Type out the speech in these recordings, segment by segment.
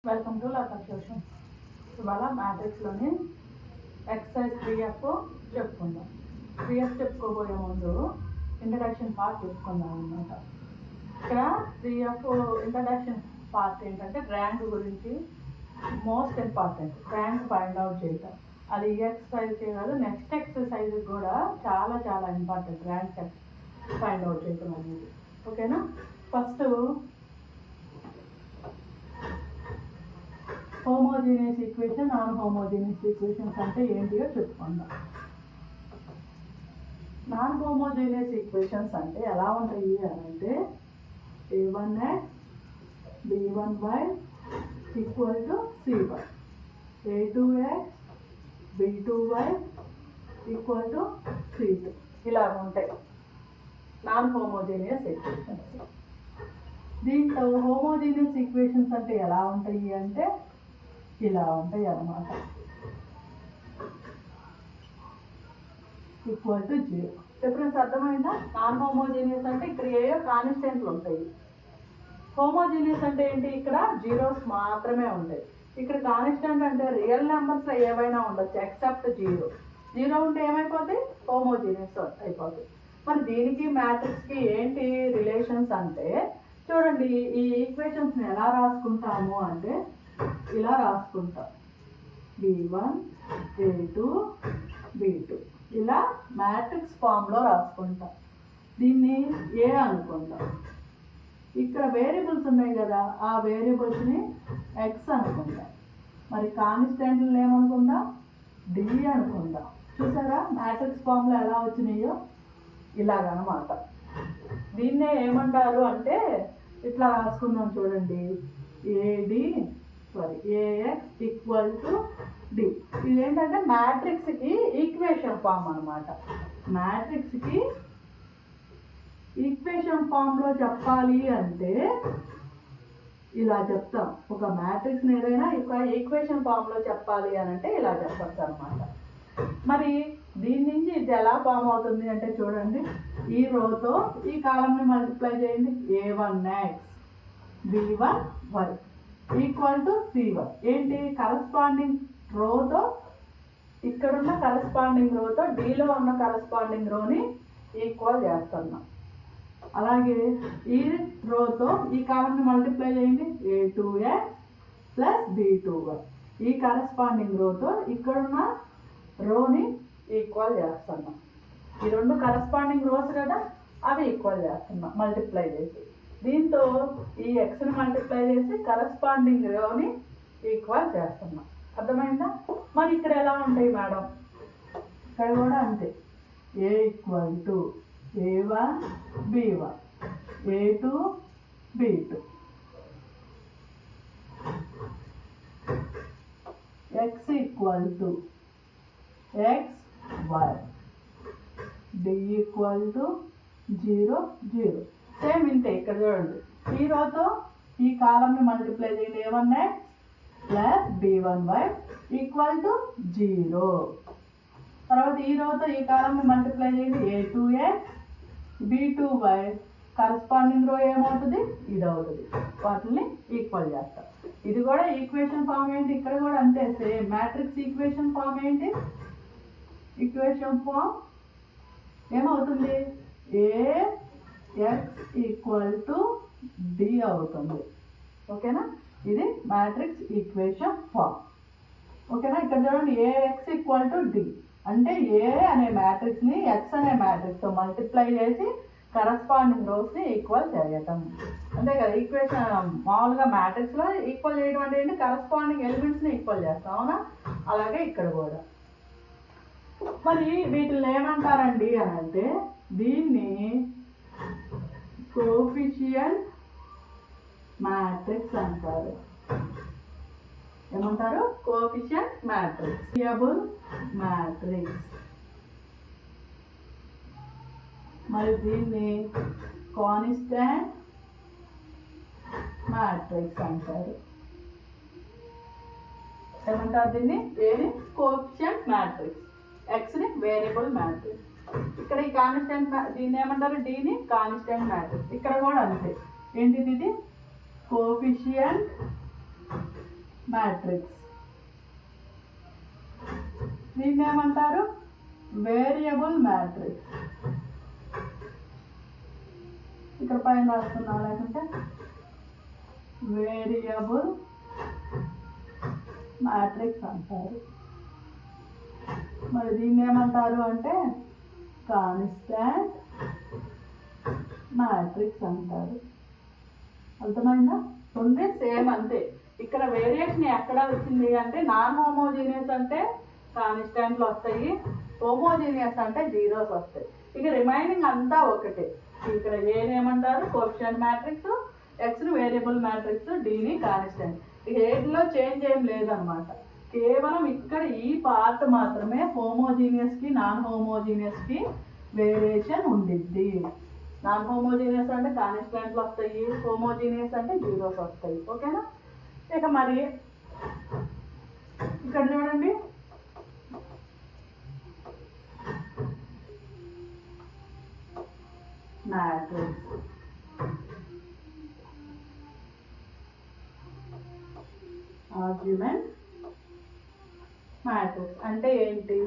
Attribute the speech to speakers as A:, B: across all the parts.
A: Welcome to Lata tuition. ఇవాళ మ్యాట్రిక్స్లోని exercise 3F చెప్పుకుందాం. 3F చెప్పుకోబోయే ముందు ఇంట్రడక్షన్ పార్ట్ చెప్పుకుందాం అన్నమాట. ఇక్కడ 3F ఇంట్రడక్షన్ పార్ట్ ఏంటంటే ర్యాంక్ గురించి most important. Rank find out చేయటం, అది ఈ ఎక్సర్సైజ్ కాదు, నెక్స్ట్ ఎక్సర్సైజ్ కూడా చాలా చాలా ఇంపార్టెంట్ ర్యాంక్ ఫైండ్ అవుట్ చేయటం అనేది. ఓకేనా? First homogeneous equation, non homogeneous equations అంటే ఏంటియో చెప్పుకుందాం. నాన్ హోమోజీనియస్ ఈక్వేషన్స్ అంటే ఎలా ఉంటాయి అని అంటే a1x b1y equal to c1, a2x b2y equal to c2, ఇలా ఉంటాయి నాన్ హోమోజీనియస్ ఈక్వేషన్స్. దీంట్లో హోమోజీనియస్ ఈక్వేషన్స్ అంటే ఎలా ఉంటాయి అంటే ఇలా ఉంటాయి అన్నమాట. Equal to 0. డిఫరెన్స్ అర్థమైందా? నాన్ హోమోజీనియస్ అంటే ఇక్కడ ఏ కాన్స్టెంట్లు ఉంటాయి, హోమోజీనియస్ అంటే ఏంటి, ఇక్కడ జీరోస్ మాత్రమే ఉంటాయి. ఇక్కడ కాన్స్టెంట్ అంటే రియల్ నెంబర్స్లో ఏవైనా ఉండొచ్చు ఎక్సెప్ట్ 0. 0 ఉంటే ఏమైపోతాయి, హోమోజీనియస్ అయిపోతాయి. మరి దీనికి మ్యాట్రిక్స్కి ఏంటి రిలేషన్స్ అంటే చూడండి, ఈ ఈక్వేషన్స్ని ఎలా రాసుకుంటాము అంటే ఇలా రాసుకుంటాం, b1 a2 b2, ఇలా మ్యాట్రిక్స్ ఫామ్లో రాసుకుంటాం. దీన్ని ఏ అనుకుంటాం. ఇక్కడ వేరియబుల్స్ ఉన్నాయి కదా, ఆ వేరియబుల్స్ని ఎక్స్ అనుకుందాం. మరి కాన్స్టెంట్లను ఏమనుకుందాం, డి అనుకుందాం. చూసారా మ్యాట్రిక్స్ ఫామ్లో ఎలా వచ్చినాయో, ఇలాగనమాట. దీన్నే ఏమంటారు అంటే ఇట్లా రాసుకుందాం చూడండి, ఏఎక్స్ ఈక్వల్ టు డి. ఇదేంటంటే మ్యాట్రిక్స్కి ఈక్వేషన్ ఫామ్ అనమాట. మ్యాట్రిక్స్కి ఈక్వేషన్ ఫామ్లో చెప్పాలి అంటే ఇలా చెప్తాం. ఒక మ్యాట్రిక్స్ని ఏదైనా ఈక్వేషన్ ఫామ్లో చెప్పాలి అని అంటే ఇలా చెప్పచ్చు అనమాట. మరి దీని నుంచి ఇది ఎలా ఫామ్ అవుతుంది అంటే చూడండి, ఈ రోతో ఈ కాలంని మల్టిప్లై చేయండి, a1x b1y equal to c1. ఏంటి, కరస్పాండింగ్ రోతో ఇక్కడున్న కరస్పాండింగ్ రోతో డీలో ఉన్న కరస్పాండింగ్ రోని ఈక్వల్ చేస్తున్నాం. అలాగే ఈ రోతో ఈ కాలంని మల్టిప్లై చేయండి, a2x ప్లస్ b2y. ఈ కరస్పాండింగ్ రోతో ఇక్కడున్న రోని ఈక్వల్ చేస్తున్నాం. ఈ రెండు కరస్పాండింగ్ రోస్ కదా, అవి ఈక్వల్ చేస్తున్నాం మల్టిప్లై చేసి. దీంతో ఈ ఎక్స్ని మల్టిప్లై చేసి కరస్పాండింగ్ రోని ఈక్వల్ చేస్తున్నాం. అర్థమైందా? మరి ఇక్కడ ఎలా ఉంటాయి మేడం, ఇక్కడ కూడా అంతే, A equal to a1 b1 a2 b2, x equal to x y, d equal to 0 0. Same ఇంతే. ఇక్కడ చూడండి, ఈ రోతో ఈ కాలంని మల్టిప్లై చేయండి, a1x plus b1y equal to 0. తర్వాత ఈ రోతో ఈ కాలంని మల్టిప్లై చేయండి, a2x b2y, కరస్పాండింగ్ రో ఏమవుతుంది, ఇది అవుతుంది. వాటిని ఈక్వల్ చేస్తాం. ఇది కూడా ఈక్వేషన్ ఫామ్ ఏంటి, ఇక్కడ కూడా అంతే సేమ్. మ్యాట్రిక్స్ ఈక్వేషన్ ఫామ్ ఏంటి, ఈక్వేషన్ ఫామ్ ఏమవుతుంది, ax ఈక్వల్ టు డి అవుతుంది. ఓకేనా? ఇది మ్యాట్రిక్స్ ఈక్వేషన్ ఫామ్. ఓకేనా? ఇక్కడ చూడండి, ax ఈక్వల్ టు డి అంటే ఏ అనే మ్యాట్రిక్స్ని ఎక్స్ అనే మ్యాట్రిక్స్తో మల్టిప్లై చేసి కరస్పాండింగ్ రోస్ని ఈక్వల్ చేయటం. అంతే కదా. ఈక్వేషన్ మామూలుగా మ్యాట్రిక్స్లో ఈక్వల్ చేయడం అంటే ఏంటి, కరస్పాండింగ్ ఎలిమెంట్స్ని ఈక్వల్ చేస్తాం. అవునా? అలాగే ఇక్కడ కూడా. మరి వీటిని ఏమంటారండి అని అంటే దీన్ని కోఎఫిషియంట్ మ్యాట్రిక్స్ అంటారు. ఏమంటారు, కోఎఫిషియంట్ మ్యాట్రిక్స్, వేరియబుల్ మ్యాట్రిక్స్. మరి దీన్ని కాన్స్టాంట్ మ్యాట్రిక్స్ అంటారు. ఏమంటారు దీన్ని, ఏది, కోఎఫిషియంట్ మ్యాట్రిక్స్, ఎక్స్ని వేరియబుల్ మ్యాట్రిక్స్. ఇక్కడ ఈ కాన్స్టెంట్ దీన్ని ఏమంటారు, డీని కాన్స్టెంట్ మ్యాట్రిక్స్. ఇక్కడ కూడా అంతే. ఏంటిది, ఇది కోఎఫిషియంట్ మ్యాట్రిక్స్. దీన్ని ఏమంటారు? Variable matrix. ఇక్కడ పైన రాస్తున్నాం, లేకుంటే వేరియబుల్ మ్యాట్రిక్స్ అంటారు. మరి దీన్ని ఏమంటారు అంటే కాన్స్టాంట్ మ్యాట్రిక్స్ అంటారు. అర్థమైందా? ఉంది సేమ్ అంతే. ఇక్కడ వేరియేషన్ ఎక్కడ వచ్చింది అంటే నాన్ హోమోజీనియస్ అంటే కాన్స్టాంట్లు వస్తాయి, హోమోజీనియస్ అంటే జీరోస్ వస్తాయి. ఇక రిమైనింగ్ అంతా ఒకటే. ఇక్కడ ఏమంటారు? కోఎఫిషియంట్ మ్యాట్రిక్స్, ఎక్స్ని వేరియబుల్ మ్యాట్రిక్స్, డీని కాన్స్టాంట్. ఇక ఏటిలో చేంజ్ ఏం లేదనమాట. కేవలం ఇక్కడ ఈ పార్ట్ మాత్రమే హోమోజీనియస్కి నాన్ హోమోజీనియస్కి వేరియేషన్ ఉండిద్ది. నాన్ హోమోజీనియస్ అంటే కాన్స్టాంట్లు వస్తాయి, హోమోజీనియస్ అంటే జీరోస్ వస్తాయి. ఓకేనా? ఇక మరి ఇక్కడ చూడండి, మ్యాట్రిక్స్ ఆర్గ్యుమెంట్ మ్యాట్రిక్స్ అంటే ఏంటి?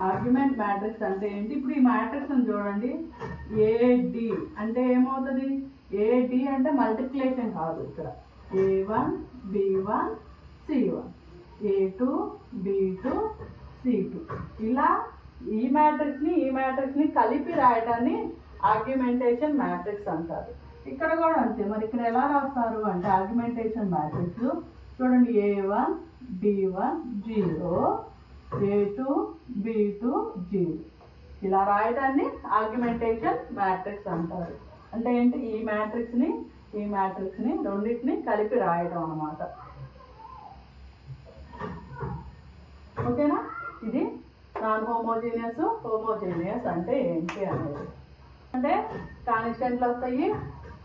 A: ఆర్గ్యుమెంట్ మ్యాట్రిక్స్ అంటే ఏంటి? ఇప్పుడు ఈ మ్యాట్రిక్స్ చూడండి, ఏడి అంటే ఏమవుతుంది? ఏడి అంటే మల్టిప్లికేషన్ కాదు, ఇక్కడ A1 B1 C1, A2 B2 C2. ఇలా ఈ మ్యాట్రిక్స్ని కలిపి రాయడాన్ని ఆర్గ్యుమెంటేషన్ మ్యాట్రిక్స్ అంటారు. ఇక్కడ కూడా అంతే. మరి ఇక్కడ ఎలా రాస్తారు అంటే ఆర్గ్యుమెంటేషన్ మ్యాట్రిక్స్ చూడండి, A1 B1 0, A2 B2 0. ఇలా రాయడాన్ని ఆర్గ్యుమెంటేషన్ మ్యాట్రిక్స్ అంటారు. అంటే ఏంటి? ఈ మ్యాట్రిక్స్ని రెండింటిని కలిపి రాయడం అన్నమాట. ఓకేనా? ఇది నాన్ హోమోజీనియస్, హోమోజీనియస్ అంటే ఏంటి అనేది. అంటే కాన్స్టెంట్లు వస్తాయి,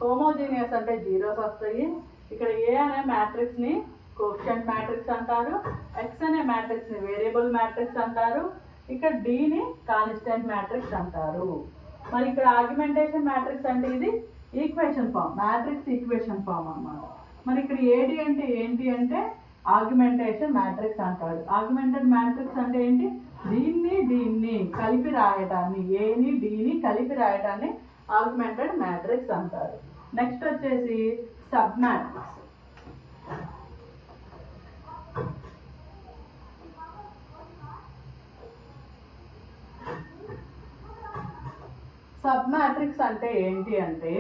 A: హోమోజీనియస్ అంటే జీరోస్ వస్తాయి. ఇక్కడ ఏ అనే మ్యాట్రిక్స్ని కోఎఫిషియంట్ మ్యాట్రిక్స్ అంటారు, ఎక్స్ అనే మ్యాట్రిక్స్ని వేరియబుల్ మ్యాట్రిక్స్ అంటారు, ఇక్కడ డీని కాన్స్టెంట్ మ్యాట్రిక్స్ అంటారు. మరి ఇక్కడ ఆర్గ్యుమెంటేషన్ మ్యాట్రిక్స్ అంటే ఇది equation form, matrix equation form అన్నమాట. మరి ఇక్కడ ఏడి అంటే ఏంటి అంటే ఆర్గ్యుమెంటేషన్ మ్యాట్రిక్స్ అంటారు. ఆర్గ్యుమెంటెడ్ మ్యాట్రిక్స్ అంటే ఏంటి? దీన్ని కలిపి రాయడాన్ని, ఏని డీని కలిపి రాయడాన్ని ఆర్గ్యుమెంటెడ్ మ్యాట్రిక్స్ అంటారు. నెక్స్ట్ వచ్చేసి సబ్ మ్యాట్రిక్స్. సబ్ మ్యాట్రిక్స్ అంటే ఏంటి అంటే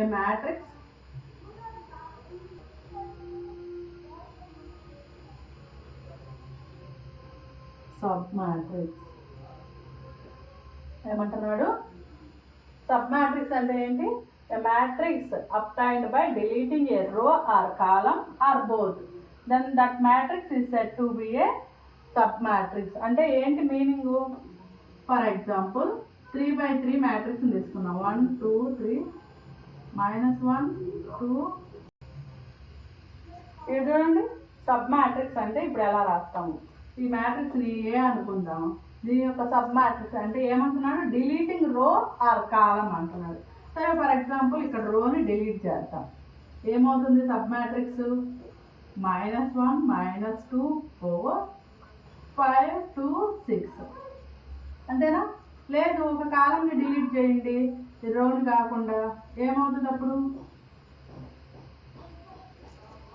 A: ఏ మ్యాట్రిక్స్ సబ్ మ్యాట్రిక్స్ ఏమంటున్నాడు? సబ్ మ్యాట్రిక్స్ అంటే ఏంటి? A matrix obtained by deleting a row or column or both, then that matrix is said to be a sub matrix. అంటే ఏంటి meaning? For example 3/3 matrix తీసుకున్నాం. 1 2 3 -1 2. ఇది చూడండి, sub matrix అంటే ఇప్పుడు ఎలా రాస్తాము? ఈ మ్యాట్రిక్స్ని ఏ అనుకుందాం. దీని యొక్క సబ్ మ్యాట్రిక్స్ అంటే ఏమంటున్నాడు? డిలీటింగ్ రో ఆర్ కాలం అంటున్నాడు. సరే, ఫర్ ఎగ్జాంపుల్ ఇక్కడ రోని డిలీట్ చేద్దాం. ఏమవుతుంది సబ్ మ్యాట్రిక్స్? -1 -2 4 5 2 6. అంతేనా? లేదు, ఒక కాలంని డిలీట్ చేయండి, రోని కాకుండా. ఏమవుతుంది అప్పుడు?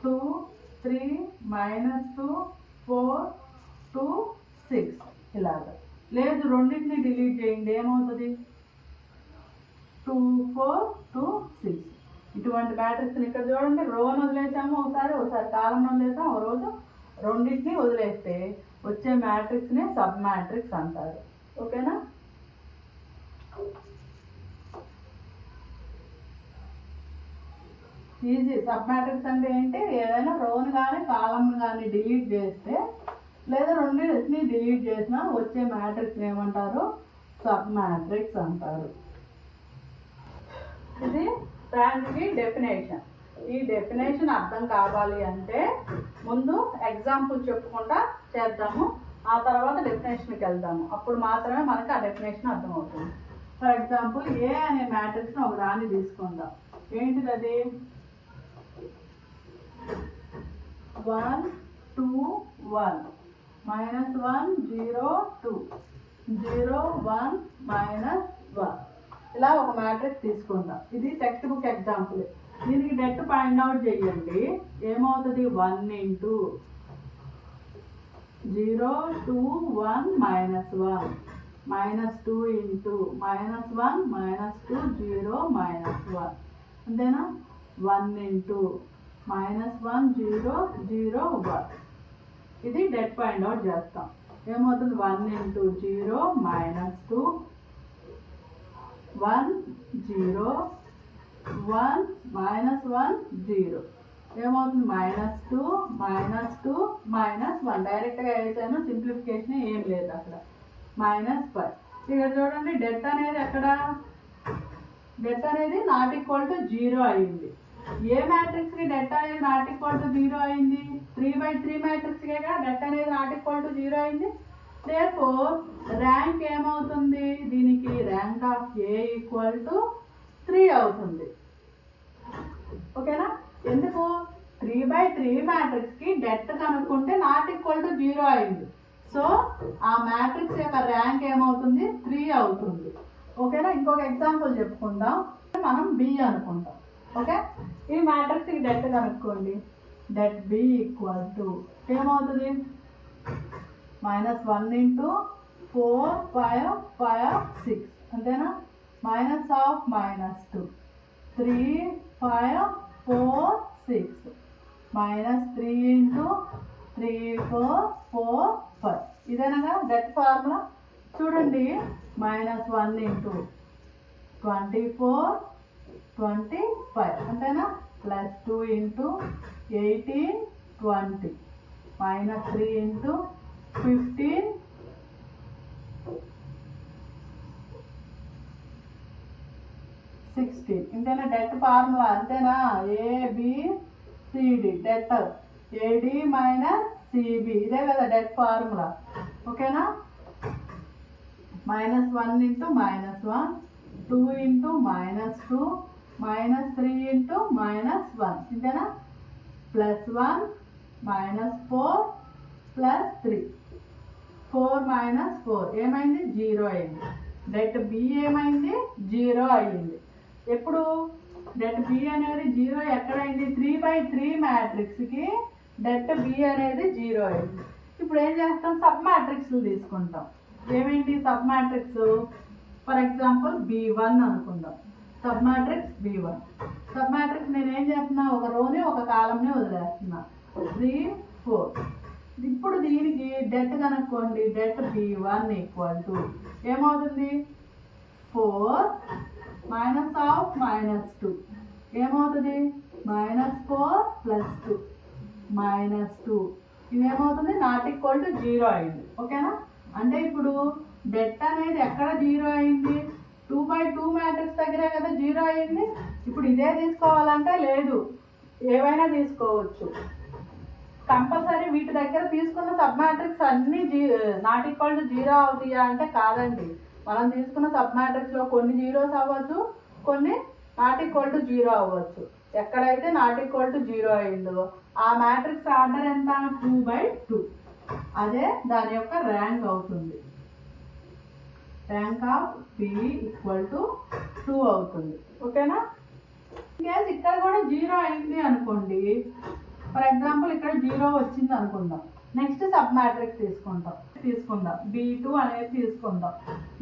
A: 2 3 -2 4 2 6 ఇలాగా. లేదు, రెండింటిని డిలీట్ చేయండి, ఏమవుతుంది? 2 4 2 6. ఇటువంటి మ్యాట్రిక్స్ని ఇక్కడ చూడండి, రోని వదిలేసాము ఒకసారి కాలం వదిలేసాము, ఒక రోజు రెండింటిని వదిలేస్తే వచ్చే మ్యాట్రిక్స్ని సబ్ మ్యాట్రిక్స్ అంటారు. ఓకేనా? ఈజీ. సబ్ మ్యాట్రిక్స్ అంటే ఏంటి? ఏదైనా రోని కానీ కాలంని కానీ డిలీట్ చేస్తే, లేదా రెండింటిని డిలీట్ చేసినా వచ్చే మ్యాట్రిక్స్ ఏమంటారు? సబ్ మ్యాట్రిక్స్ అంటారు. ఇది దానికి డెఫినేషన్. ఈ డెఫినేషన్ అర్థం కావాలి అంటే ముందు ఎగ్జాంపుల్ చెప్పుకుంటా చేద్దాము, ఆ తర్వాత డెఫినేషన్కి వెళ్దాము. అప్పుడు మాత్రమే మనకి ఆ డెఫినేషన్ అర్థమవుతుంది. ఫర్ ఎగ్జాంపుల్ ఏ అనే మ్యాట్రిక్స్ని ఒక దాన్ని తీసుకుందాం. ఏంటిది అది? 1 2 1 -1 0 2 0 1 -1 ఇలా ఒక మ్యాట్రిక్స్ తీసుకుందాం. ఇది టెక్స్ట్ బుక్ ఎగ్జాంపుల్. దీనికి డెట్ ఫైండ్ అవుట్ చేయండి. ఏమవుతుంది? 1 ఇంటూ 0 2 1 -1 -2 ఇంటూ -1 -2 0 -1 అంతేనా? 1 ఇంటూ -1 0 0 1 ఇది డెట్ ఫైండ్ అవుట్ చేస్తాం. ఏమవుతుంది? 1 ఇంటూ 0 -2 1 0 1 -1 0 ఏమవుతుంది? -2 -2 -1 డైరెక్ట్గా వేసాను, సింప్లిఫికేషన్ ఏం లేదు అక్కడ. -5 ఇక్కడ చూడండి, డెట్ అనేది ఎక్కడ? డెట్ అనేది నాట్ ఈక్వల్ టు 0 అయింది. ఏ మ్యాట్రిక్స్కి డెట్ అనేది నాట్ ఈక్వల్ టు 0 అయింది? 3/3 మ్యాట్రిక్స్కే కదా డెట్ అనేది నాట్ ఈక్వల్ టు 0 అయింది. therefore ర్యాంక్ ఏమవుతుంది? దీనికి rank of A equal to 3 అవుతుంది. ఓకేనా? ఎందుకు? 3/3 మ్యాట్రిక్స్కి డెట్ కనుక్కుంటే నాట్ ఈక్వల్ టు 0 అయింది. సో ఆ మ్యాట్రిక్స్ యొక్క ర్యాంక్ ఏమవుతుంది? 3 అవుతుంది. ఓకేనా? ఇంకొక ఎగ్జాంపుల్ చెప్పుకుందాం. మనం బి అనుకుంటాం. ఓకే, ఈ మ్యాట్రిక్స్కి డెట్ కనుక్కోండి. డెట్ బి ఈక్వల్ టు ఏమవుతుంది? -1 ఇంటూ 4 5 5 6 అంతేనా? -2 3 5 4 6 -3 ఇంటూ 3 4 4 5 ఇదేనా డెట్ ఫార్ములా? చూడండి, -1 ఇంటూ 24 25 అంతేనా? +2 ఇంటూ 18 20 -3 ఇంటూ 15 16 ఇంతేనా డెట్ ఫార్ములా? అంతేనా? ABCD డెట్ AD - CB ఇదే కదా డెట్ ఫార్ములా. ఓకేనా? -1 ఇంటూ -1 2 ఇంటూ -2 -3 ఇంటూ -1 ఇంతేనా? +1 -4 +3 4 -4 ఏమైంది? 0 అయింది. డెట్ బి ఏమైంది? 0 అయ్యింది. ఎప్పుడు డెట్ బి అనేది 0 ఎక్కడైంది? 3/3 మ్యాట్రిక్స్కి డెట్ బి అనేది 0 అయింది. ఇప్పుడు ఏం చేస్తాం? సబ్ మ్యాట్రిక్స్లు తీసుకుంటాం. ఏమేంటి sub matrix? For example B1 అనుకుందాం. Sub matrix B1. Sub matrix నేను ఏం చేస్తున్నా? ఒక రోని ఒక కాలంని వదిలేస్తున్నా. 3 4. ఇప్పుడు దీనికి డెట్ కనుక్కోండి. డెట్ B1 ఈక్వల్ టు ఏమవుతుంది? 4 -2 ఏమవుతుంది? -4 +2 -2 ఇదేమవుతుంది? నాట్ ఈక్వల్ టు 0 అయింది. ఓకేనా? అంటే ఇప్పుడు డెట్ అనేది ఎక్కడ 0 అయింది? 2/2 మ్యాట్రిక్స్ దగ్గరే కదా 0 అయింది. ఇప్పుడు ఇదే తీసుకోవాలంటే లేదు, ఏవైనా తీసుకోవచ్చు. కంపల్సరీ వీటి దగ్గర తీసుకున్న సబ్ మ్యాట్రిక్స్ అన్ని నాట్ ఈక్వల్ టు 0 అవుతాయా అంటే కాదండి. మనం తీసుకున్న సబ్ మ్యాట్రిక్స్లో కొన్ని జీరోస్ అవ్వచ్చు, కొన్ని నాట్ ఈక్వల్ టు 0 అవ్వచ్చు. ఎక్కడైతే నాట్ ఈక్వల్ టు 0 అయిందో ఆ మ్యాట్రిక్స్ ఆర్డర్ ఎంత? 2/2. అదే దాని యొక్క ర్యాంక్ అవుతుంది. Rank of B equal to 2 అవుతుంది. ఓకేనా? ఇక్కడ కూడా 0 అయింది అనుకోండి. ఫర్ ఎగ్జాంపుల్ ఇక్కడ 0 వచ్చింది అనుకుందాం. నెక్స్ట్ సబ్ మ్యాట్రిక్స్ తీసుకుందాం. B2 అనేది తీసుకుందాం.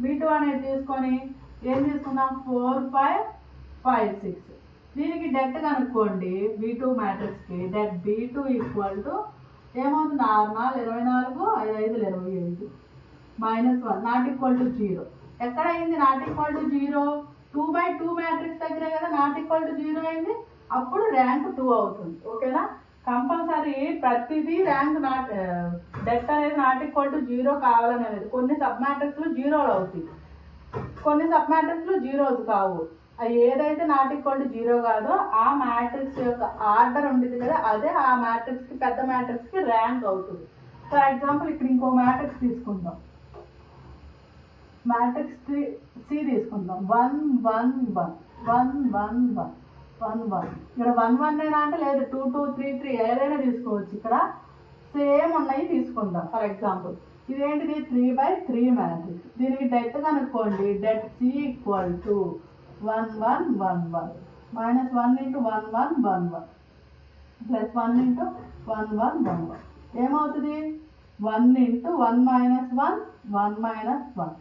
A: B2 అనేది తీసుకొని ఏం తీసుకుందాం? 4 5 5 6 దీనికి డెట్ కనుక్కోండి. B2 మ్యాట్రిక్స్కి debt B2 equal to ఏమవుతుంది? 6 4 24 5 5 27 -1 నాట్ ఈక్వల్ టు 0. ఎక్కడ అయింది నాట్ ఈక్వల్ టు 0? 2/2 మ్యాట్రిక్స్ దగ్గరే కదా నాట్ ఈక్వల్ టు 0 అయింది. అప్పుడు ర్యాంక్ 2 అవుతుంది. ఓకేనా? కంపల్సరీ ప్రతిదీ ర్యాంక్ డెట్ అనేది నాట్ ఈక్వల్ టు 0 కావాలని అనేది. కొన్ని సబ్ మ్యాట్రిక్స్లు 0లు అవుతాయి, కొన్ని సబ్ మ్యాట్రిక్స్లు 0s కావు. అది ఏదైతే నాట్ ఈక్వల్ టు 0 కాదో ఆ మ్యాట్రిక్స్ యొక్క ఆర్డర్ ఉంటుంది కదా, అదే ఆ మ్యాట్రిక్స్కి పెద్ద మ్యాట్రిక్స్కి ర్యాంక్ అవుతుంది. ఫర్ ఎగ్జాంపుల్ ఇక్కడ ఇంకో మ్యాట్రిక్స్ తీసుకుందాం. మ్యాట్రిక్స్ సి తీసుకుందాం. 1 1 1 1 1 1 1 1 ఇక్కడ 1 1 ఏనా అంటే లేదు 2 2 3 3 ఏదైనా తీసుకోవచ్చు. ఇక్కడ సేమ్ ఉన్నాయి తీసుకుందాం. ఫర్ ఎగ్జాంపుల్ ఇదేంటిది 3/3 మ్యాట్రిక్స్. దీనికి డెట్ కనుక్కోండి. Debt C equal to 1 1 1 1 minus 1 into 1 1 1 1 plus 1 into 1 1 1 1 ఏమవుతుంది 1 into 1 minus 1 1 minus 1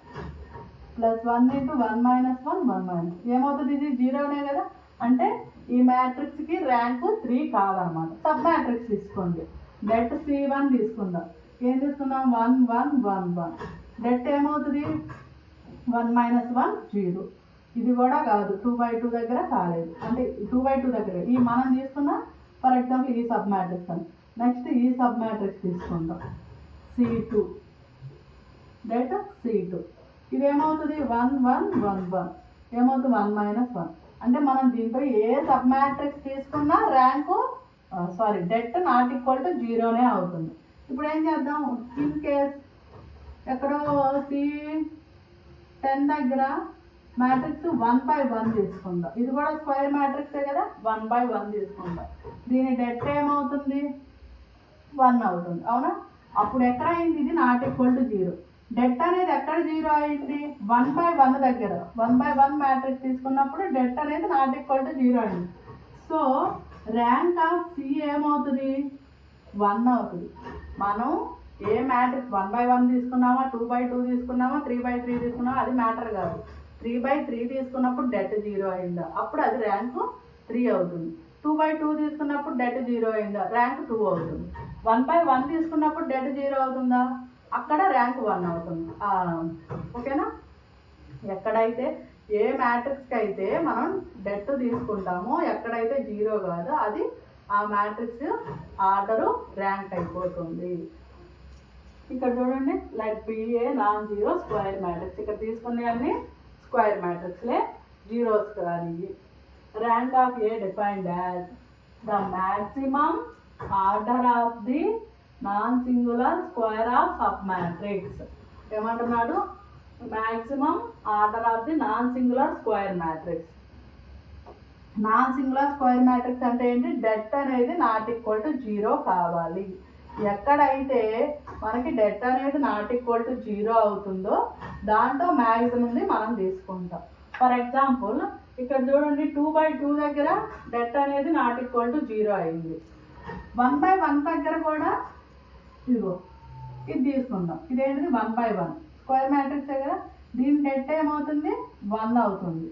A: plus 1 into 1 minus 1 1 minus ఏమవుతుంది ఇది జీరోనే కదా. అంటే ఈ మ్యాట్రిక్స్కి ర్యాంకు 3 కావాలన్నమాట. సబ్ మ్యాట్రిక్స్ తీసుకోండి. డెట్ C1 తీసుకుందాం. ఏం తీసుకుందాం 1 1 1 1 డెట్ ఏమవుతుంది 1 మైనస్ 1 0. ఇది కూడా కాదు 2/2 దగ్గర కాలేదు. అంటే 2/2 దగ్గర ఈ మనం తీసుకున్న ఫర్ ఎగ్జాంపుల్ ఈ సబ్ మ్యాట్రిక్స్ అని. నెక్స్ట్ ఈ సబ్ మ్యాట్రిక్స్ తీసుకుంటాం C2 డెట్ C2 ఇదేమవుతుంది 1 1 1 1 ఏమవుతుంది 1 మైనస్ 1. అంటే మనం దీంట్లో ఏ సబ్ మ్యాట్రిక్స్ తీసుకున్నా rank det not equal to 0నే అవుతుంది. ఇప్పుడు ఏం చేద్దాం ఇన్ కేస్ ఎక్కడో C10 దగ్గర మ్యాట్రిక్స్ 1/1 తీసుకుందాం. ఇది కూడా స్క్వేర్ మ్యాట్రిక్సే కదా 1/1 తీసుకుందాం. దీని డెట్ ఏమవుతుంది 1 అవుతుంది అవునా. అప్పుడు ఎక్కడ అయింది ఇది నాట్ ఈక్వల్ టు 0. డెట్ అనేది ఎక్కడ 0 అయింది 1/1 దగ్గర. 1/1 మ్యాట్రిక్స్ తీసుకున్నప్పుడు డెట్ అనేది నాట్ ఈక్వల్ టు 0 అయింది. సో ర్యాంక్ ఆఫ్ C ఏమవుతుంది 1 అవుతుంది. మనం ఏ మ్యాట్రిక్స్ 1/1 తీసుకున్నామా 2/2 తీసుకున్నామా 3/3 తీసుకున్నామా అది మ్యాటర్ కాదు. 3/3 తీసుకున్నప్పుడు డెట్ 0 అయిందా అప్పుడు అది ర్యాంకు 3 అవుతుంది. 2/2 తీసుకున్నప్పుడు డెట్ 0 అయిందా ర్యాంక్ 2 అవుతుంది. 1/1 తీసుకున్నప్పుడు డెట్ 0 అవుతుందా అక్కడ ర్యాంక్ 1 అవుతుంది. ఓకేనా. ఎక్కడైతే ఏ మ్యాట్రిక్స్కి అయితే మనం డెట్ తీసుకుంటామో ఎక్కడైతే 0 కాదు అది ఆ మ్యాట్రిక్స్ ఆర్డరు ర్యాంక్ అయిపోతుంది. ఇక్కడ చూడండి like BA non zero square matrix. ఇక్కడ తీసుకునే అన్ని స్క్వేర్ మ్యాట్రిక్స్లే జీరోస్ కానీ. Rank of A defined as the maximum order of the non singular square of sub matrix. ఏమంటున్నాడు maximum order of the non singular square matrix. Non singular square matrix అంటే ఏంటి debt అనేది not equal to 0 కావాలి. ఎక్కడైతే మనకి debt అనేది not equal to 0 అవుతుందో దాంట్లో మ్యాక్సిమంది మనం తీసుకుంటాం. ఫర్ ఎగ్జాంపుల్ ఇక్కడ చూడండి 2/2 దగ్గర డెట్ అనేది నాట్ ఈక్వల్ టు 0 అయింది. 1/1 దగ్గర కూడా ఇదిగో ఇది తీసుకుందాం. ఇదేంటిది 1/1 స్క్వేర్ మ్యాట్రిక్సే కదా. దీని డెట్ ఏమవుతుంది 1 అవుతుంది.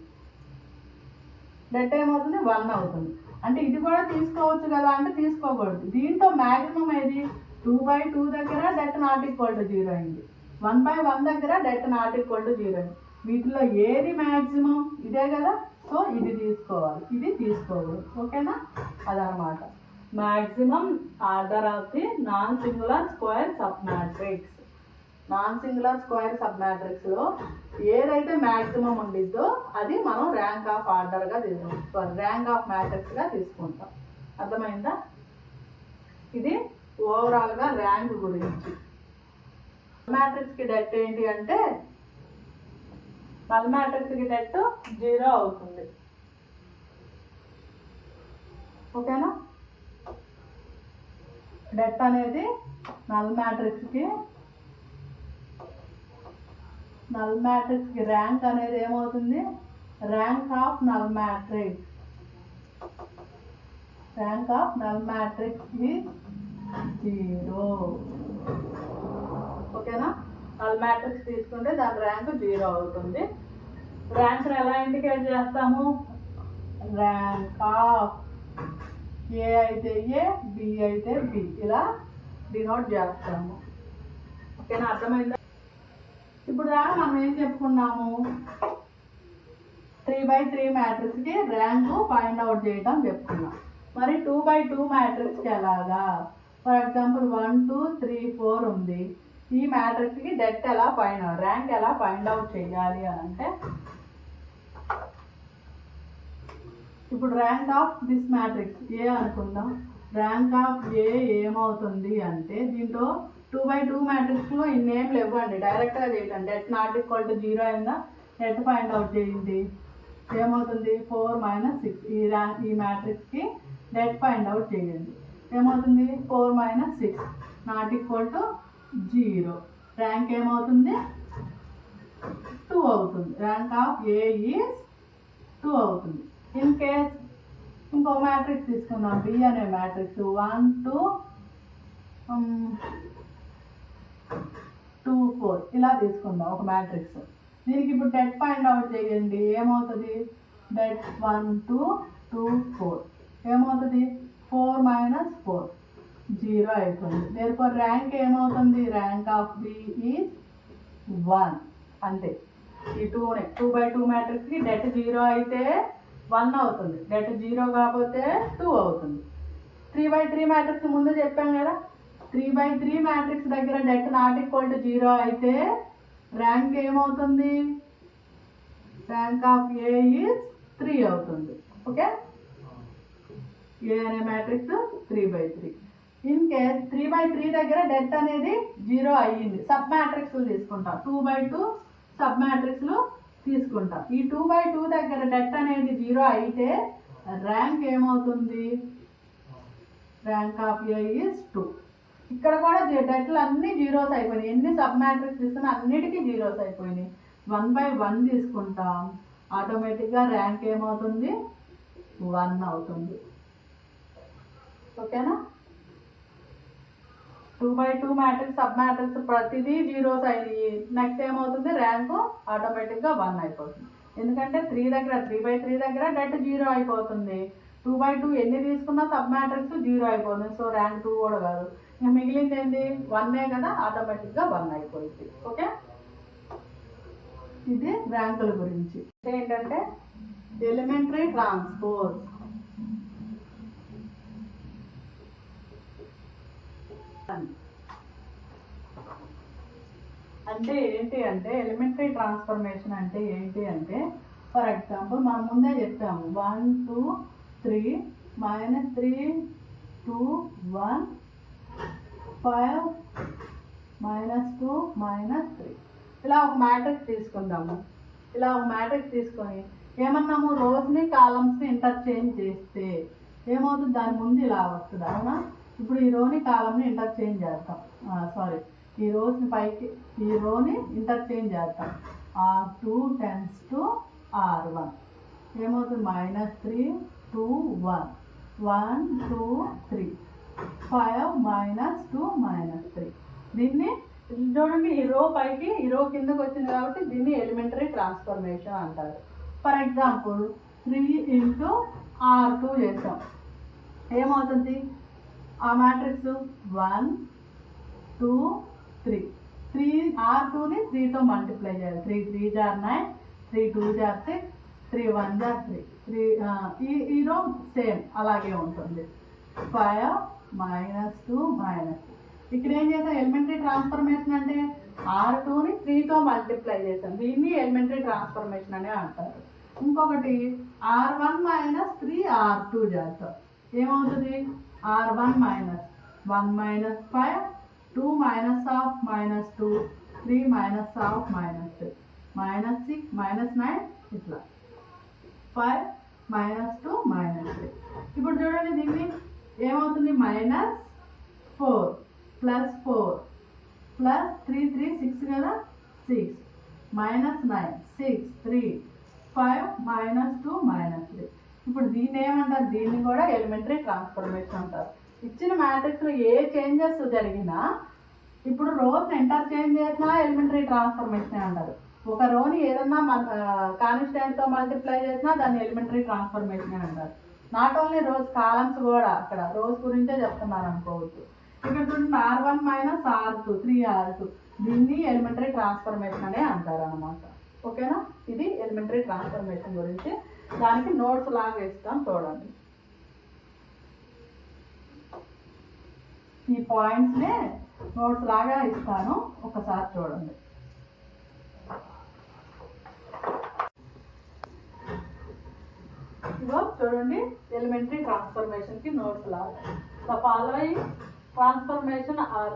A: డెట్ ఏమవుతుంది 1 అవుతుంది. అంటే ఇది కూడా తీసుకోవచ్చు కదా అంటే తీసుకోకూడదు. దీంట్లో మ్యాక్సిమం ఏది 2/2 దగ్గర డెట్ నాట్ ఈక్వల్ టు 0 అయింది. 1/1 దగ్గర డెట్ నాట్ ఈక్వల్ టు 0 అయింది. వీటిలో ఏది మ్యాక్సిమం ఇదే కదా. సో ఇది తీసుకోవాలి ఇది తీసుకోకూడదు. ఓకేనా అదనమాట maximum order of the non singular square sub matrix. Non singular square sub మ్యాట్రిక్స్లో ఏదైతే మ్యాక్సిమం ఉండిద్దో అది మనం ర్యాంక్ ఆఫ్ ఆర్డర్గా తీసుకుంటాం ర్యాంక్ ఆఫ్ మ్యాట్రిక్స్గా తీసుకుంటాం. అర్థమైందా. ఇది ఓవరాల్గా ర్యాంక్ గురించి. మ్యాట్రిక్స్కి డెట్ ఏంటి అంటే నల్ మ్యాట్రిక్స్కి డెట్ 0 అవుతుంది. ఓకేనా. డెట్ అనేది నల్ మ్యాట్రిక్స్కి ర్యాంక్ అనేది ఏమవుతుంది rank of null matrix. Rank of null matrix is 0. ఓకేనా. నల్ మ్యాట్రిక్స్ తీసుకుంటే దాని ర్యాంక్ 0 అవుతుంది. ర్యాంక్ని ఎలా ఇండికేట్ చేస్తాము ర్యాంక్ ఆఫ్ ఏ అయితే ఏ బి అయితే బి ఇలా డినోట్ చేస్తాము. ఓకేనా అర్థమైందా. ఇప్పుడు దాకా మనం ఏం చెప్పుకున్నాము 3/3 మ్యాట్రిక్స్కి ర్యాంకు ఫైండ్ అవుట్ చేయడం చెప్పుకున్నాం. మరి 2/2 మ్యాట్రిక్స్కి ఎలాగా ఫర్ ఎగ్జాంపుల్ 1 2 3 4 ఉంది. ఈ మ్యాట్రిక్స్కి డెట్ ఎలా ర్యాంక్ ఎలా ఫైండ్ అవుట్ చేయాలి అని అంటే ఇప్పుడు rank of this matrix A అనుకుందాం. ర్యాంక్ ఆఫ్ ఏ ఏమవుతుంది అంటే దీంట్లో 2/2 మ్యాట్రిక్స్లో ఇన్నేం లేవండి డైరెక్ట్గా చేయండి. డెట్ నాట్ ఈక్వల్ టు 0 అయిందా డెట్ ఫైండ్ అవుట్ చేయండి. ఏమవుతుంది 4 - 6 ఈ మ్యాట్రిక్స్కి డెట్ ఫైండ్ అవుట్ చేయండి. ఏమవుతుంది 4 - 6 ≠ 0. ర్యాంక్ ఏమవుతుంది 2 అవుతుంది. ర్యాంక్ ఆఫ్ ఏ ఈజ్ 2 అవుతుంది. ఇన్ కేస్ ఇంకో మ్యాట్రిక్స్ తీసుకుందాం, బి అనే మ్యాట్రిక్స్ 1 2 2 4 ఇలా తీసుకుందాం ఒక మ్యాట్రిక్స్. దీనికి ఇప్పుడు డెట్ ఫైండ్ అవుట్ చేయండి. ఏమవుతుంది డెట్ 1 2 2 4 ఏమవుతుంది 4 - 4 0 అయిపోయింది. దేనికోర్ ర్యాంక్ ఏమవుతుంది ర్యాంక్ ఆఫ్ బి ఈజ్ 1. అంతే. ఈ 2/2 మ్యాట్రిక్స్కి డెట్ 0 అయితే 1 అవుతుంది, డెట్ 0 కాకపోతే 2 అవుతుంది. 3/3 మ్యాట్రిక్స్ ముందు చెప్పాం కదా, 3/3 మ్యాట్రిక్స్ దగ్గర డెట్ ≠ 0 అయితే ర్యాంక్ ఏమవుతుంది ర్యాంక్ ఆఫ్ ఏ ఈజ్ 3 అవుతుంది. ఓకే, ఏ అనే మ్యాట్రిక్స్ 3/3. ఇన్ కేస్ 3/3 దగ్గర డెట్ అనేది 0 అయ్యింది, సబ్ మ్యాట్రిక్స్లు తీసుకుంటాం. 2/2 సబ్ మ్యాట్రిక్స్లు తీసుకుంటాం. ఈ 2/2 దగ్గర డెట్ అనేది 0 అయితే ర్యాంక్ ఏమవుతుంది ర్యాంక్ ఆఫ్ ఏ ఈజ్ 2. ఇక్కడ కూడా డెట్లు అన్ని జీరోస్ అయిపోయినాయి. ఎన్ని సబ్ మ్యాట్రిక్స్ తీసుకున్నా అన్నిటికీ జీరోస్ అయిపోయినాయి. 1/1 తీసుకుంటాం, ఆటోమేటిక్గా ర్యాంక్ ఏమవుతుంది 1 అవుతుంది. ఓకేనా, 2/2 మ్యాట్రిక్స్ సబ్ మ్యాట్రిక్స్ ప్రతిదీ జీరోస్ అయినాయి. నెక్స్ట్ ఏమవుతుంది ర్యాంకు ఆటోమేటిక్గా 1 అయిపోతుంది. ఎందుకంటే 3/3 దగ్గర డెట్ 0 అయిపోతుంది. 2/2 ఎన్ని తీసుకున్నా సబ్ మ్యాట్రిక్స్ 0 అయిపోతుంది. సో ర్యాంక్ 2 కూడా కాదు, ఇంకా మిగిలింది ఏంటి 1 కదా, ఆటోమేటిక్గా 1 అయిపోయింది. ఓకే, ఇది ర్యాంకుల గురించి. ఏంటంటే ఎలిమెంటరీ ట్రాన్స్పోజ్. అంటే ఏంటి అంటే ఎలిమెంటరీ ట్రాన్స్ఫర్మేషన్ అంటే ఏంటి అంటే, ఫర్ ఎగ్జాంపుల్ మనం ముందే చెప్పాము 1 2 3 -3 2 1 5 -2 -3 ఇలా ఒక మ్యాట్రిక్స్ తీసుకుందాము. ఇలా ఒక మ్యాట్రిక్స్ తీసుకొని ఏమన్నాము రోస్ని కాలమ్స్ని ఇంటర్చేంజ్ చేస్తే ఏమవుతుంది దాని ముందు ఇలా వస్తుంది. అవునా, ఇప్పుడు ఈ రోని కాలమ్ని ఇంటర్చేంజ్ చేస్తాం. ఈ రోస్ని పైకి ఈ రోని ఇంటర్చేంజ్ చేస్తాం. R2 tends to R1 ఏమవుతుంది -3 2 1 1 2 3 5 -2 -3. దీన్ని చూడండి, ఈ రో పైకి ఈ రో కిందకి వచ్చింది కాబట్టి దీన్ని ఎలిమెంటరీ ట్రాన్స్ఫర్మేషన్ అంటారు. ఫర్ ఎగ్జాంపుల్ 3 × R2 చేస్తాం. ఏమవుతుంది ఆ మ్యాట్రిక్స్ 1 2 3 R2ని 3తో మల్టిప్లై చేయాలి. 3 3s are 9 3 2s are 6 3 1s are 3 ఈ రో సేమ్ అలాగే ఉంటుంది. 5 -2 -3. ఇక్కడ ఏం చేసాం ఎలిమెంటరీ ట్రాన్స్ఫర్మేషన్ అంటే R2ని 3తో మల్టిప్లై చేసాం. దీన్ని ఎలిమెంటరీ ట్రాన్స్ఫర్మేషన్ అనే అంటారు. ఇంకొకటి R1 - 3 R2 చేస్తాం. ఏమవుతుంది R1 - 1 - 5 2 - of -2 3 - of -3 -6 -9 ఇట్లా 5 -2 -3. ఇప్పుడు చూడండి దీన్ని ఏమవుతుంది -4 +4 +3 3 6 కదా 6 -9 6 3 5 -2 -3. ఇప్పుడు దీన్ని ఏమంటారు దీన్ని కూడా ఎలిమెంటరీ ట్రాన్స్ఫర్మేషన్ అంటారు. ఇచ్చిన మ్యాట్రిక్స్లో ఏ చేంజెస్ జరిగినా ఇప్పుడు రోని ఇంటర్చేంజ్ చేసినా ఎలిమెంటరీ ట్రాన్స్ఫర్మేషన్ అంటారు. ఒక రోని ఏదన్నా కాన్స్టెంట్తో మల్టిప్లై చేసినా దాన్ని ఎలిమెంటరీ ట్రాన్స్ఫర్మేషన్ అంటారు. నాట్ ఓన్లీ రోస్ కాలమ్స్ కూడా, అక్కడ రోస్ గురించే చెప్తున్నారు అనుకోవచ్చు. ఇక్కడ చూడండి R1 - R2 3R2 దీన్ని ఎలిమెంటరీ ట్రాన్స్ఫర్మేషన్ అనే అంటారు అనమాట. ఓకేనా, ఇది ఎలిమెంటరీ ట్రాన్స్ఫర్మేషన్ గురించి. దానికి నోట్స్ లాగా ఇస్తాం చూడండి. ఈ పాయింట్స్నే నోట్స్ లాగా ఇస్తాను, ఒకసారి చూడండి. ఇగో చూడండి ఎలిమెంటరీ ట్రాన్స్ఫర్మేషన్కి నోట్స్ లాగా. The following transformation are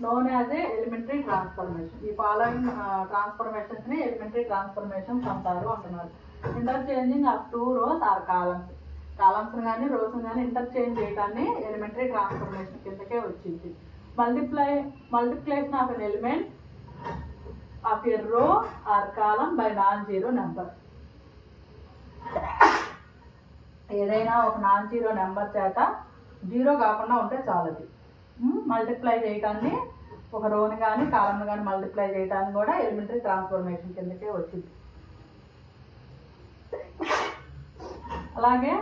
A: known as a elementary transformation. ఈ ఫాలోయింగ్ ట్రాన్స్ఫర్మేషన్స్ని ఎలిమెంటరీ ట్రాన్స్ఫర్మేషన్స్ అంటారు అంటున్నారు. Interchanging of 2 rows or columns. Columns కానీ రోస్ కానీ ఇంటర్చేంజ్ చేయడాన్ని ఎలిమెంటరీ ట్రాన్స్ఫర్మేషన్ కిందకే వచ్చింది. Multiplication of an element of a row or column by non zero number. ఏదైనా ఒక నాన్ జీరో నెంబర్ చేత జీరో కాకుండా ఉంటే చాలది. మల్టిప్లై చేయటాన్ని ఒక రోని కానీ కాలంని కానీ మల్టిప్లై చేయడానికి కూడా ఎలిమెంటరీ ట్రాన్స్ఫర్మేషన్ కిందకే వచ్చింది. అలాగే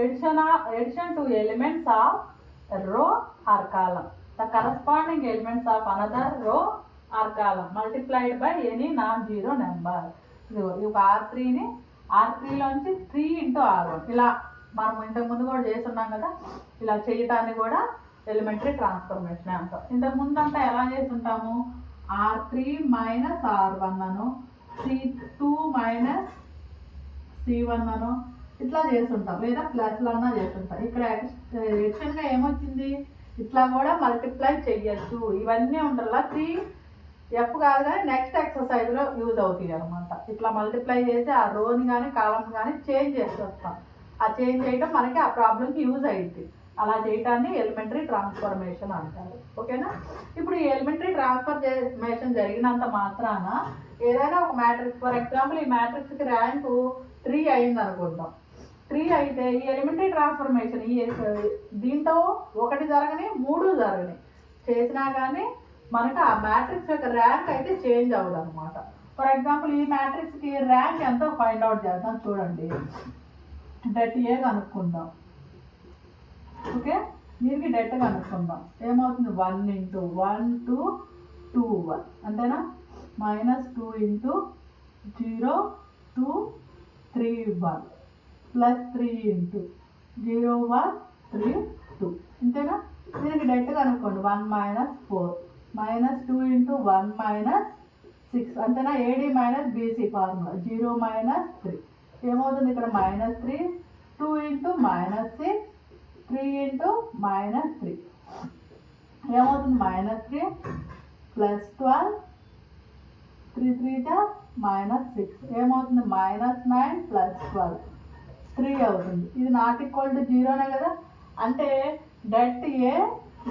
A: ఎడిషన్ టు ఎలిమెంట్స్ ఆఫ్ రో or column, the corresponding elements of another రో or column multiplied by any non zero number. ఈ R3ని R3లోంచి 3 × R1 ఇలా మనం ఇంతకుముందు కూడా చేస్తున్నాం కదా, ఇలా చేయటాన్ని కూడా ఎలిమెంటరీ ట్రాన్స్ఫర్మేషన్ అంటాం. ఇంతకుముందు అంతా ఎలా చేస్తుంటాము, R3 మైనస్ R1 అను, C2 మైనస్ C1 అను ఇట్లా చేస్తుంటాం, లేదా ప్లస్లు అన్నా చేస్తుంటాం. ఇక్కడ ఎడిషన్గా ఏమొచ్చింది, ఇట్లా కూడా మల్టిప్లై చెయ్యొచ్చు. ఇవన్నీ ఉండాలా 3F కాదు కానీ నెక్స్ట్ ఎక్సర్సైజ్లో యూజ్ అవుతాయి అనమాట. ఇట్లా మల్టిప్లై చేసి ఆ రోని కానీ కాలం కానీ చేంజ్ చేసేస్తాం. ఆ చేంజ్ చేయడం మనకి ఆ ప్రాబ్లంకి యూజ్ అయ్యింది. అలా చేయటాన్ని ఎలిమెంటరీ ట్రాన్స్ఫర్మేషన్ అంటారు. ఓకేనా. ఇప్పుడు ఈ ఎలిమెంటరీ ట్రాన్స్ఫర్మేషన్ జరిగినంత మాత్రాన ఏదైనా ఒక మ్యాట్రిక్స్, ఫర్ ఎగ్జాంపుల్ ఈ మ్యాట్రిక్స్కి ర్యాంకు 3 అయింది అనుకుందాం. 3 అయితే ఈ ఎలిమెంటరీ ట్రాన్స్ఫర్మేషన్ దీంతో 1 జరగని 3 జరగని చేసినా కానీ మనకు ఆ మ్యాట్రిక్స్ యొక్క ర్యాంక్ అయితే చేంజ్ అవ్వదు అనమాట. ఫర్ ఎగ్జాంపుల్ ఈ మ్యాట్రిక్స్కి ర్యాంక్ ఎంతో ఫైండ్ అవుట్ చేద్దాం. చూడండి, డెట్ ఏ కనుక్కుందాం. ఓకే, దీనికి డెట్ కనుక్కుందాం. ఏమవుతుంది, 1 × 1 2 2 1 అంతేనా, -2 × 0 2 3 1 +3 × 0 1 3 2 అంతేనా. దీనికి డెట్ కనుక్కోండి, 1 - 4 -2 × 1 - 6 అంతేనా. AD - BC ఫార్ములా 0 - 3 ఏమవుతుంది, ఇక్కడ -3 2 × -6 3 × -3 ఏమవుతుంది, -3 +12 3 3 -6 ఏమవుతుంది, -9 +12 3 అవుతుంది. ఇది నాట్ ఈక్వల్ టు 0నే కదా, అంటే det A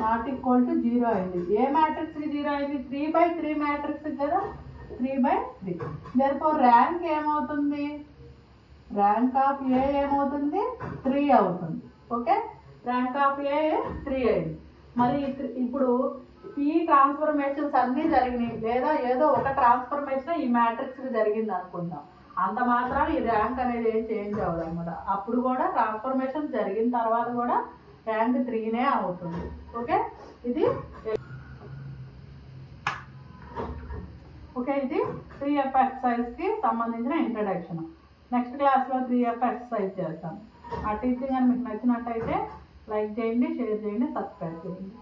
A: not equal to 0 అయింది. ఏ మ్యాట్రిక్స్కి 0 అయింది, 3/3 మ్యాట్రిక్స్ కదా, 3/3. దేర్ఫోర్ ర్యాంక్ ఏమవుతుంది, ర్యాంక్ ఆఫ్ ఏ ఏమవుతుంది, 3 అవుతుంది. ఓకే, ర్యాంక్ ఆఫ్ ఏ 3 అయింది. మరి ఇప్పుడు ఈ ట్రాన్స్ఫర్మేషన్స్ అన్నీ జరిగినాయి, లేదా ఏదో ఒక ట్రాన్స్ఫర్మేషన్ ఈ మ్యాట్రిక్స్కి జరిగింది అనుకుందాం. అంత మాత్రాన ఈ ర్యాంక్ అనేది ఏం చేంజ్ అవ్వదు అనమాట. అప్పుడు కూడా ట్రాన్స్ఫర్మేషన్ జరిగిన తర్వాత కూడా ర్యాంక్ 3నే అవుతుంది. ఓకే, ఇది 3F ఎక్సర్సైజ్కి సంబంధించిన ఇంట్రడక్షన్. నెక్స్ట్ క్లాస్లో 3F ఎక్సర్సైజ్ చేస్తాం. ఆ టీచింగ్ అని మీకు నచ్చినట్టయితే లైక్ చేయండి, షేర్ చేయండి, సబ్స్క్రైబ్ చేయండి.